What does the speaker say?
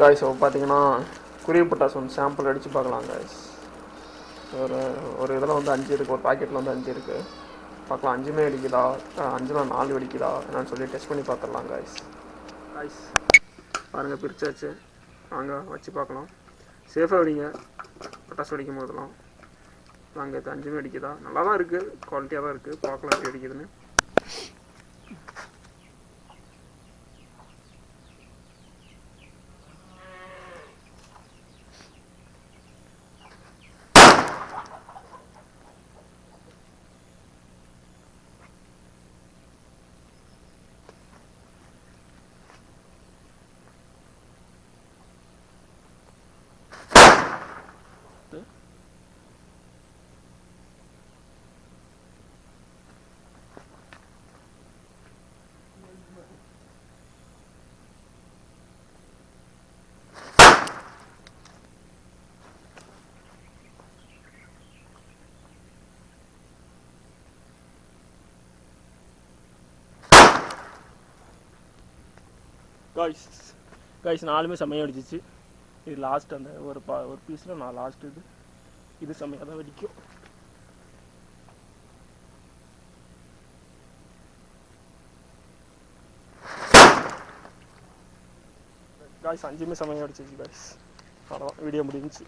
Guys பார்த்தீங்கன்னா குருவி பட்டாசு ஒன்று சாம்பிள் அடித்து பார்க்கலாம் காய்ஸ். ஒரு இதில் வந்து 5 இருக்குது, ஒரு பாக்கெட்டில் வந்து 5 இருக்குது. பார்க்கலாம் 5மே வெடிக்குதா, 5ல் 4 வெடிக்குதா என்னன்னு சொல்லி டெஸ்ட் பண்ணி பார்த்துடலாம் காய்ஸ். பாருங்கள் பிரிச்சாச்சு, வாங்க வச்சு பார்க்கலாம். சேஃபாக வெடிங்க பட்டாசு வெடிக்கும் போதெல்லாம். நாங்கள் இது 5மே வெடிக்குதா, நல்லா தான் இருக்குது, குவாலிட்டியாக தான் இருக்குது. பார்க்கலாம் எப்படி வெடிக்குதுன்னு. காய்ஸ் 4மே செம்மையாக வெடிச்சிச்சு. இது லாஸ்ட் அந்த ஒரு பீஸில் நான் லாஸ்ட் இது செம்மையாக தான் வெடிக்கும். காய்ஸ் 5மே செம்மையாக வெடிச்சிச்சு காய்ஸ். அவ்வளோதான், வீடியோ முடிஞ்சிச்சு.